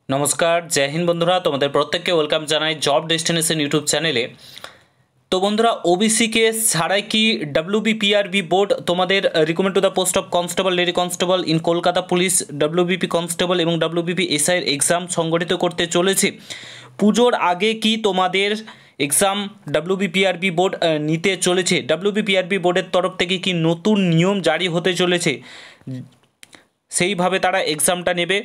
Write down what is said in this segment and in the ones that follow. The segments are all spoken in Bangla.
নমস্কার, জয় হিন্দ বন্ধুরা। তোমাদের প্রত্যেককে ওয়েলকাম জানাই জব ডেস্টিনেশন ইউটিউব চ্যানেলে। তো বন্ধুরা, ওবিসি কেস ছাড়াই কি ডাব্লিউবিপিআরবি বোর্ড তোমাদের recruitment to the post of constable, lady constable in Kolkata police, WBP constable এবং ডাব্লিউবিপি এসআইয়ের এক্সাম সংগঠিত করতে চলেছে? পুজোর আগে কি তোমাদের এক্সাম ডাব্লিউবিপিআরবি বোর্ড নিতে চলেছে? ডাব্লিউবিপিআরবি বোর্ডের তরফ থেকে কি নতুন নিয়ম জারি হতে চলেছে? সেইভাবে তারা এক্সামটা নেবে।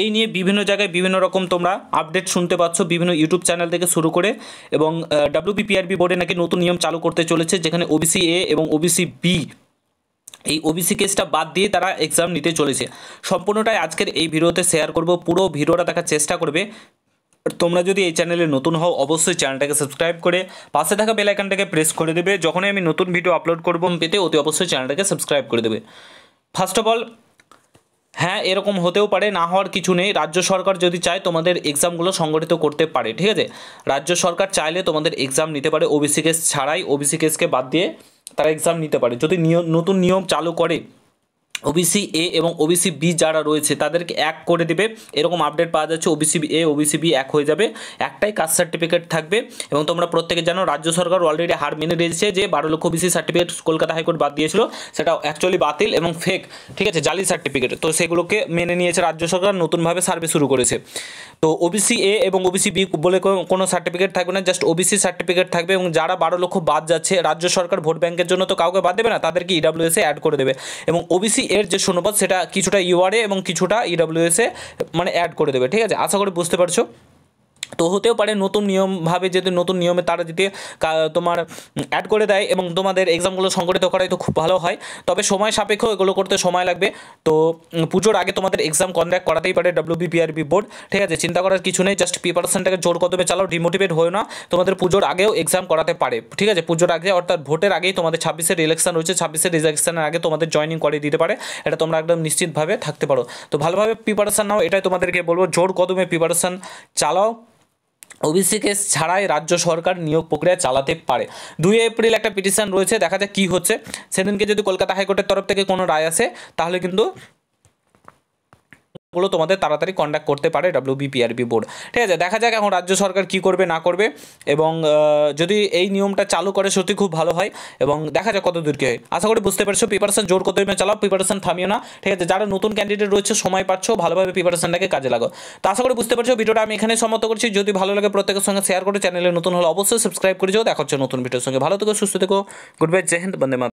এই নিয়ে বিভিন্ন জায়গায় বিভিন্ন রকম তোমরা আপডেট শুনতে পাচ্ছ, বিভিন্ন ইউটিউব চ্যানেল থেকে শুরু করে। এবং ডাব্লিউবিপিআরবি বোর্ডে নাকি নতুন নিয়ম চালু করতে চলেছে, যেখানে ওবিসি এ এবং ওবিসি বি এই ওবিসি কেসটা বাদ দিয়ে তারা এক্সাম নিতে চলেছে। সম্পূর্ণটাই আজকের এই ভিডিওতে শেয়ার করব, পুরো ভিডিওটা দেখার চেষ্টা করবে। তোমরা যদি এই চ্যানেলে নতুন হও অবশ্যই চ্যানেলটাকে সাবস্ক্রাইব করে পাশে থাকা বেল আইকনটাকে প্রেস করে দেবে। যখনই আমি নতুন ভিডিও আপলোড করব পেতে অতি অবশ্যই চ্যানেলটাকে সাবস্ক্রাইব করে দেবে। ফার্স্ট অফ অল, হ্যাঁ, এরকম হতেও পারে, না হওয়ার কিছু নেই। রাজ্য সরকার যদি চায় তোমাদের এক্সামগুলো সংগঠিত করতে পারে, ঠিক আছে? রাজ্য সরকার চাইলে তোমাদের এক্সাম নিতে পারে, ওবিসি কেস ছাড়াই, ওবিসি কেসকে বাদ দিয়ে তারা এক্সাম নিতে পারে যদি নতুন নিয়ম চালু করে। ওবিসি এ এবং ওবিসি বি যারা রয়েছে তাদেরকে এক করে দেবে, এরকম আপডেট পাওয়া যাচ্ছে। ওবিসি এ ওবিসি বি এক হয়ে যাবে, একটাই কাস্ট সার্টিফিকেট থাকবে। এবং তোমরা প্রত্যেকে জানো রাজ্য সরকার অলরেডি হার মেনে দিয়েছে যে 12 লক্ষ ওবিসি সার্টিফিকেট কলকাতা হাইকোর্ট বাদ দিয়েছিল, সেটা অ্যাকচুয়ালি বাতিল এবং ফেক, ঠিক আছে, জালি সার্টিফিকেট। তো সেগুলোকে মেনে নিয়েছে রাজ্য সরকার, নতুনভাবে সার্ভে শুরু করেছে। তো ওবিসি এ এবং ওবিসি বি বলে কোনো সার্টিফিকেট থাকবে না, জাস্ট ওবিসি সার্টিফিকেট থাকবে। এবং যারা 12 লক্ষ বাদ যাচ্ছে, রাজ্য সরকার ভোট ব্যাংকের জন্য তো কাউকে বাদ দেবে না, তাদেরকে ইডাব্লিউএসে অ্যাড করে দেবে। এবং ওবিসি এর যে শূন্যপদ সেটা কিছুটা ইউআরএ এবং কিছুটা ইডাব্লিউএসে মানে অ্যাড করে দেবে, ঠিক আছে? আশা করি বুঝতে পারছো। তো হতেও পারে নতুন নিয়মভাবে যদি নতুন নিয়মে তারা যদি তোমার অ্যাড করে দেয় এবং তোমাদের এক্সামগুলো সংগঠিত করাই তো খুব ভালো হয়। তবে সময় সাপেক্ষ, এগুলো করতে সময় লাগবে। তো পুজোর আগে তোমাদের এক্সাম কন্ডাক্ট করাতেই পারে ডাব্লিউবিপিআরবি বোর্ড, ঠিক আছে? চিন্তা করার কিছু নেই, জাস্ট প্রিপারেশনটাকে জোর কদমে চালাও, ডিমোটিভেট হয়ে না। তোমাদের পুজোর আগেও এক্সাম করাতে পারে, ঠিক আছে? পুজোর আগে অর্থাৎ ভোটের আগেই তোমাদের 26-এর ইলেকশন রয়েছে, 26-এর ইলেকশনের আগে তোমাদের জয়েনিং করে দিতে পারে, এটা তোমরা একদম নিশ্চিতভাবে থাকতে পারো। তো ভালোভাবে প্রিপারেশন নাও, এটাই তোমাদেরকে বলবো, জোর কদমে প্রিপারেশন চালাও। ওবিসি কেস ছাড়াই রাজ্য সরকার নিয়োগ প্রক্রিয়া চালাতে পারে। 2 এপ্রিল একটা পিটিশন রয়েছে, দেখা যাক কী হচ্ছে। সেদিনকে যদি কলকাতা হাইকোর্টের তরফ থেকে কোনো রায় আসে তাহলে কিন্তু গুলো তোমাদের তাড়াতাড়ি কন্ডাক্ট করতে পারে ডাব্লিউবিপিআরবি বোর্ড, ঠিক আছে? দেখা যাক এখন রাজ্য সরকার কী করবে না করবে। এবং যদি এই নিয়মটা চালু করে সত্যি খুব ভালো হয়। এবং দেখা যাক কত দূর কী হয়। আশা করি বুঝতে পারছো, প্রিপারেশন জোর কদমে চালাও, প্রিপারেশন থামিও না, ঠিক আছে? যারা নতুন ক্যান্ডিডেট রয়েছে সময় পাচ্ছ, ভালোভাবে প্রিপারেশনটাকে কাজে লাগাও। তো আশা করি বুঝতে পারছো, ভিডিওটা আমি এখানে সমাপ্ত করছি। যদি ভালো লাগে প্রত্যেকের সঙ্গে শেয়ার করে, চ্যানেলে নতুন হলে অবশ্যই সাবস্ক্রাইব করে যাও। দেখা হচ্ছে নতুন ভিডিওর সঙ্গে। ভালো থেকো, সুস্থ থেকো, গুড বাই, জয় হিন্দ, বন্দে মাতরম।